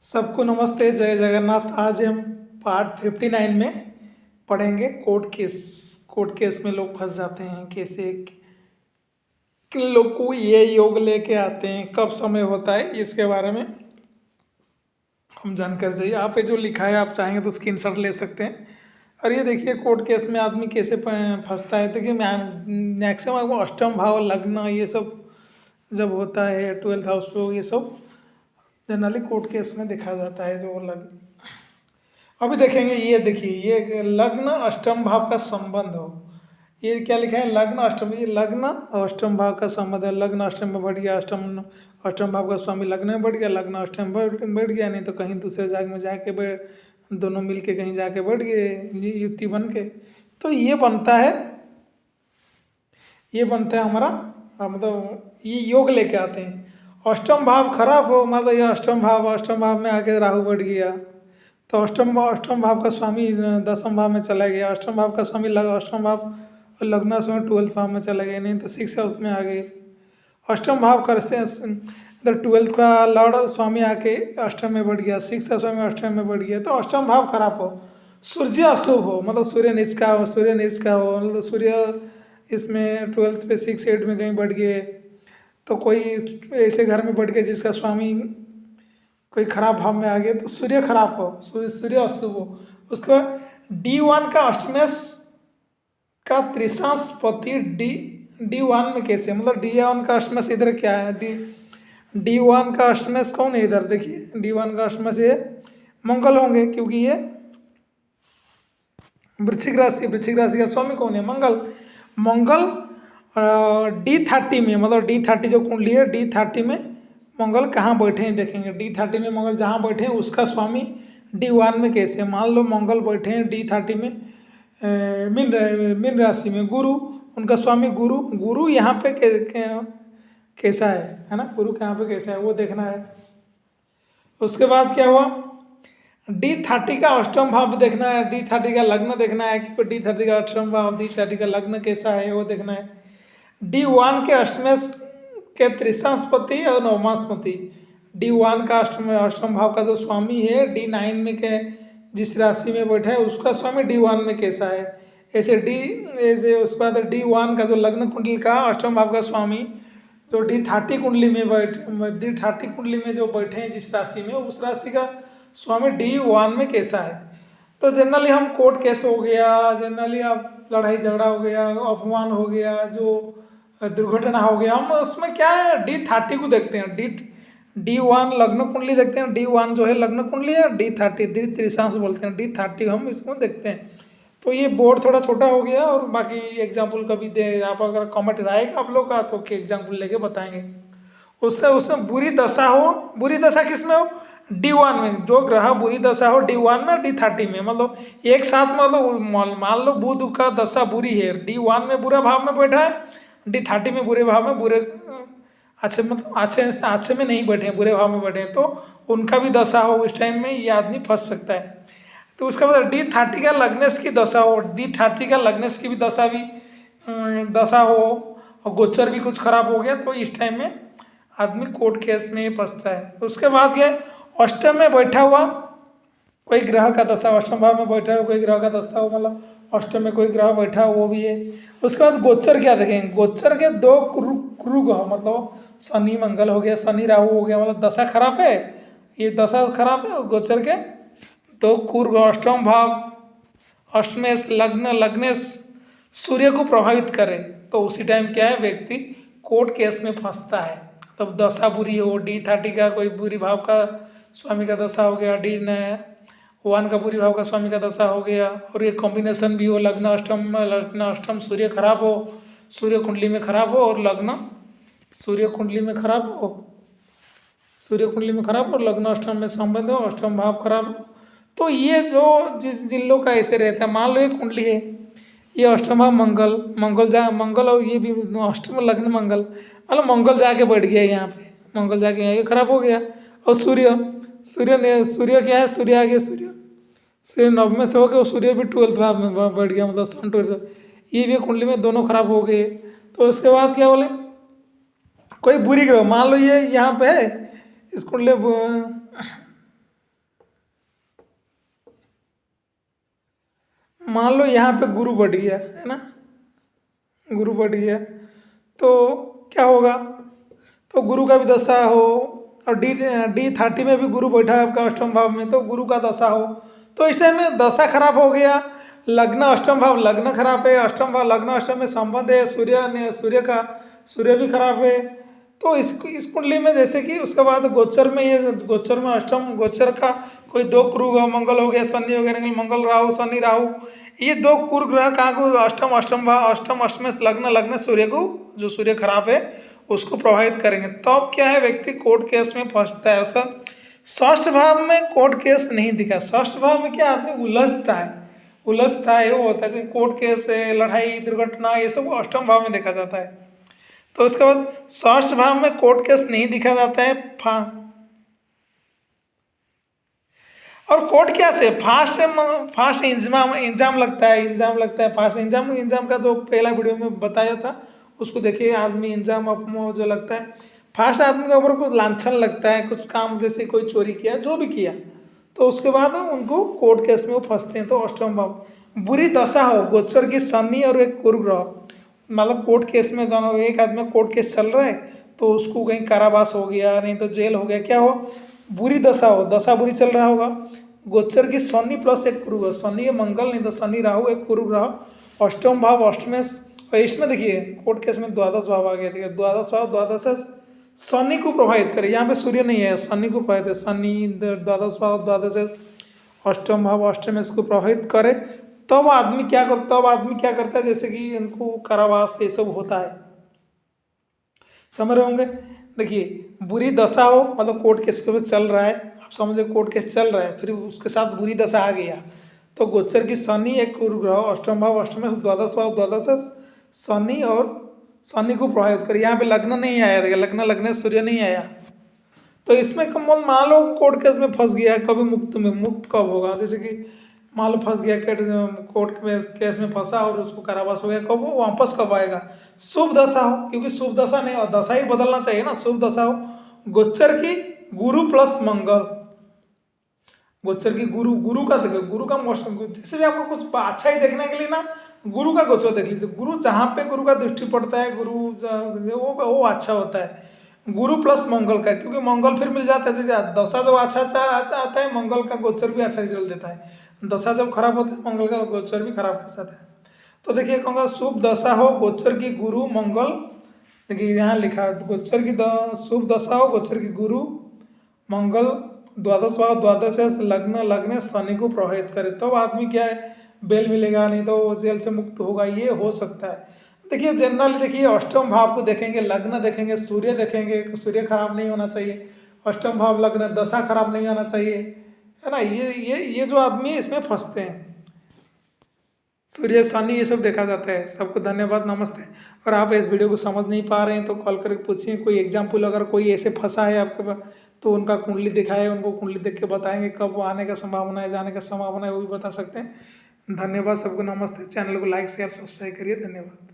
सबको नमस्ते, जय जगन्नाथ। आज हम पार्ट 59 में पढ़ेंगे कोर्ट केस। कोर्ट केस में लोग फंस जाते हैं कैसे, किन लोग को ये योग लेके आते हैं, कब समय होता है, इसके बारे में हम जानकारी चाहिए। आप ये जो लिखा है आप चाहेंगे तो स्क्रीनशॉट ले सकते हैं। और ये देखिए कोर्ट केस में आदमी कैसे फंसता है। देखिए मैक्सिमम आपको अष्टम भाव, लग्न, ये सब जब होता है 12th हाउस पे, ये सब जनरली कोर्ट केस में देखा जाता है। जो लग्न अभी देखेंगे, ये देखिए ये लग्न अष्टम भाव का संबंध हो। ये क्या लिखा है, लग्न अष्टम, ये लग्न और अष्टम भाव का संबंध है। लग्न अष्टम में बढ़ गया, अष्टम भाव का स्वामी लग्न में बढ़ गया, लग्न अष्टम में बढ़ गया, नहीं तो कहीं दूसरे जाग में जाके दोनों मिलके कहीं जाके बढ़ गए युति बन के। तो ये बनता है हमारा, मतलब ये योग लेके आते हैं। अष्टम भाव खराब हो, मतलब ये अष्टम भाव में आके राहु बढ़ गया, तो अष्टम भाव का स्वामी दसम भाव में चला गया। अष्टम भाव का स्वामी अष्टम भाव और लग्न समय 12th भाव में चला गया, नहीं तो 6 हाउस में आ गए। अष्टम भाव कर से इधर 12th का लॉर्ड स्वामी आके अष्टम में बढ़ गया, 6 स्वामी अष्टम में बढ़ गया। तो अष्टम भाव खराब हो, सूर्य अशुभ हो, मतलब सूर्य नीच का हो, मतलब सूर्य इसमें 12th पे 6 8 में कहीं बढ़ गए, तो कोई ऐसे घर में बढ़ गए जिसका स्वामी कोई खराब भाव में आ गया, तो सूर्य खराब हो, सूर्य अशुभ हो। उसके बाद D1 का अष्टमेश का त्रिशांशपति D1 में कैसे, मतलब D1 का अष्टमेश इधर क्या है, D1 का अष्टमेश कौन है इधर, देखिए D1 का अष्टमेश ये मंगल होंगे, क्योंकि ये वृश्चिक राशि का स्वामी कौन है, मंगल D30 में, मतलब D30 जो कुंडली है D30 में मंगल कहाँ बैठे हैं देखेंगे। D30 में मंगल जहाँ बैठे हैं उसका स्वामी D1 में कैसे। मान लो मंगल बैठे हैं D30 में मीन राशि में, गुरु उनका स्वामी, गुरु यहाँ पे कैसा है ना, गुरु के यहाँ पे कैसा है वो देखना है। उसके बाद क्या हुआ, D30 का अष्टम भाव देखना है, D30 का लग्न देखना है कि D30 का अष्टम भाव, D30 का लग्न कैसा है वो देखना है। D1 के अष्टमेश के त्रिशांशपति और नवमांशपति, D1 का अष्टम भाव का जो स्वामी है D9 में के जिस राशि में बैठा है उसका स्वामी D1 में कैसा है। ऐसे उसके बाद D1 का जो लग्न कुंडली का अष्टम भाव का स्वामी जो D30 कुंडली में जो बैठे हैं जिस राशि में, उस राशि का स्वामी D1 में कैसा है। तो जनरली हम कोर्ट केस हो गया, जनरली आप लड़ाई झगड़ा हो गया, अपमान हो गया, जो दुर्घटना हो गया, हम उसमें क्या है D30 को देखते हैं। D1 लग्न कुंडली देखते हैं, D1 जो है लग्न कुंडली है, D30 त्रिशांश बोलते हैं, D30 हम इसको देखते हैं। तो ये बोर्ड थोड़ा छोटा हो गया, और बाकी एग्जाम्पल कभी दे आप अगर कमेंट आएगा आप लोग का तो एग्जाम्पल लेके बताएंगे। उससे उसमें बुरी दशा हो, बुरी दशा किस में हो, D1 में, जो ग्रह बुरी दशा हो D1 में D30 में, मतलब एक साथ में, मतलब मान लो बुध का दशा बुरी है, D1 में बुरा भाव में बैठा है, D30 में बुरे भाव में, बुरे अच्छे मतलब अच्छे में नहीं बैठे हैं, बुरे भाव में बैठे हैं, तो उनका भी दशा हो उस टाइम में ये आदमी फंस सकता है। तो उसका मतलब D30 का लग्नेश की दशा हो, D30 का लग्नेश की भी दशा हो, और गोचर भी कुछ खराब हो गया, तो इस टाइम में आदमी कोर्ट केस में फंसता है। उसके बाद ये अष्टम में बैठा हुआ कोई ग्रह का दशा, अष्टम भाव में बैठा हुआ कोई ग्रह का दशा हो, मतलब अष्टम में कोई ग्रह बैठा हो वो भी है। उसके बाद गोचर क्या देखेंगे, गोचर के दो क्रू ग्रह, मतलब शनि मंगल हो गया, शनि राहु हो गया, मतलब दशा खराब है, ये दशा खराब है। गोचर के दो कुर्ग अष्टम भाव, अष्टमेश लग्नेश सूर्य को प्रभावित करे, तो उसी टाइम क्या है व्यक्ति कोर्ट केस में फंसता है। तब दशा बुरी हो, D30 का कोई बुरी भाव का स्वामी का दशा हो गया, D1 का बुरी भाव का स्वामी का दशा हो गया, और ये कॉम्बिनेशन भी हो, लग्न अष्टम सूर्य खराब हो, सूर्य कुंडली में खराब हो, और लग्न सूर्य कुंडली में खराब हो, लग्न अष्टम में संबंध हो, अष्टम भाव खराब हो। तो ये जो जिन लोग का ऐसे रहता है, मान लो ये कुंडली है, ये अष्टम भाव मंगल और ये भी अष्टम लग्न मंगल, मतलब मंगल जाके बैठ गया यहाँ पे, मंगल जाके यहाँ ये खराब हो गया। और सूर्य क्या है, सूर्य आ गया, सूर्य नवमे से हो गया, सूर्य भी 12th भाव में बैठ गया, मतलब सन 12th, ये भी कुंडली में दोनों खराब हो गए। तो उसके बाद क्या बोले, कोई बुरी ग्रह, मान लो ये यहाँ पे है इस कुंडली मान लो यहाँ पे गुरु बढ़ गया है ना, गुरु बढ़ गया तो क्या होगा, तो गुरु का भी दशा हो, और D30 में भी गुरु बैठा है आपका अष्टम भाव में, तो गुरु का दशा हो, तो इस टाइम में दशा खराब हो गया। लग्न अष्टम भाव, लग्न खराब है, अष्टम भाव लग्न अष्टम में संबंध है, सूर्य भी खराब है। तो इस कुंडली में जैसे कि उसके बाद गोचर में, ये गोचर में अष्टम गोचर का कोई दो कुरु मंगल हो गया, शनि हो गया, मंगल राहु, शनि राहु, ये दो कुरु ग्रह कहाँ को अष्टम में लग्न सूर्य को, जो सूर्य खराब है उसको प्रभावित करेंगे। तो अब क्या है, व्यक्ति कोर्ट केस में फंसता है। उसका षष्ठ भाव में कोर्ट केस नहीं दिखा, षष्ठ भाव में क्या आदमी उलझता है वो होता है कोर्ट केस है, लड़ाई दुर्घटना, ये सब अष्टम भाव में देखा जाता है। तो उसके बाद षष्ठ भाव में कोर्ट केस नहीं दिखा जाता है। और कोर्ट क्या से फास्ट इंजाम लगता है फास्ट इंजाम का जो पहला वीडियो में बताया था उसको देखिए। आदमी इंजाम जो लगता है फास्ट, आदमी के ऊपर कुछ लांछन लगता है, कुछ काम जैसे कोई चोरी किया, जो भी किया, तो उसके बाद उनको कोर्ट केस में वो फंसते हैं। तो अष्टम भाव बुरी दशा हो, गोचर की शनि और एक कुरु ग्रह, मतलब कोर्ट केस में जाना, एक आदमी कोर्ट केस चल रहा है तो उसको कहीं कारावास हो गया, नहीं तो जेल हो गया, क्या हो, बुरी दशा हो, दशा बुरी चल रहा होगा। गोचर की शनि प्लस एक कुरु ग्रह, शनि मंगल, नहीं तो शनि राहु, एक कुरु ग्रह, अष्टम भाव अष्टमेश। और इसमें देखिए कोर्ट केस में द्वादश भाव आ गया, देखिए द्वादश भाव, द्वादश शनि को प्रभावित करे, यहाँ पे सूर्य नहीं है, शनि को प्रभावित है, शनि द्वादश भाव द्वादश अष्टम भाव अष्टमेश को प्रभावित करे, तब आदमी क्या करता है, जैसे कि इनको कारावास ये सब होता है, समझ रहे होंगे। देखिए बुरी दशा हो, मतलब कोर्ट केस के चल रहा है, आप समझे कोर्ट केस चल रहा है, फिर उसके साथ बुरी दशा आ गया, तो गोचर की शनि एक कुरु ग्रह, अष्टम भाव अष्टमेश, द्वादश भाव द्वादश शनि, और शनि को प्रभावित करे। यहाँ पे लग्न नहीं आया, देखिए लग्न सूर्य नहीं आया, तो इसमें मान लो कोर्ट केस में फंस गया, कभी मुक्त कब होगा, जैसे कि मान लो फंस गया कोर्ट केस में फंसा और उसको कारावास हो गया, कब वो वापस कब आएगा, शुभ दशा हो, क्योंकि शुभ दशा नहीं हो, दशा ही बदलना चाहिए ना, शुभ दशा हो, गोचर की गुरु प्लस मंगल, गोचर की गुरु का देखो, गुरु का मोशन, जैसे भी आपको कुछ अच्छा ही देखने के लिए ना गुरु का गोचर देख लीजिए, गुरु जहाँ पे गुरु का दृष्टि पड़ता है, गुरु वो अच्छा होता है, गुरु प्लस मंगल का, क्योंकि मंगल फिर मिल जाता है, जैसे दशा जब अच्छा आता है, मंगल का गोचर भी अच्छा रिजल्ट देता है, दशा जब खराब होता है मंगल का गोचर भी खराब हो जाता है। तो देखिए कहूँगा शुभ दशा हो, गोचर की गुरु मंगल, देखिए यहाँ लिखा है गोचर की शुभ दशा हो, गोचर की गुरु मंगल, द्वादश भाव द्वादश लग्न शनि को प्रभावित करे, तो आदमी क्या है, बेल मिलेगा, नहीं तो वो जेल से मुक्त होगा, ये हो सकता है। देखिए जनरल देखिए अष्टम भाव को देखेंगे, लग्न देखेंगे, सूर्य देखेंगे, सूर्य खराब नहीं होना चाहिए, अष्टम भाव लग्न दशा खराब नहीं होना चाहिए, है ना। ये जो आदमी है इसमें फंसते हैं, सूर्य शनि ये सब देखा जाता है। सबको धन्यवाद, नमस्ते। और आप इस वीडियो को समझ नहीं पा रहे हैं तो कॉल करके पूछिए, कोई एग्जाम्पल अगर कोई ऐसे फंसा है आपके पास तो उनका कुंडली दिखाए, उनको कुंडली देख के बताएंगे कब आने का संभावना है, जाने का संभावना है, वो भी बता सकते हैं। धन्यवाद, सबको नमस्ते। चैनल को लाइक शेयर सब्सक्राइब करिए, धन्यवाद।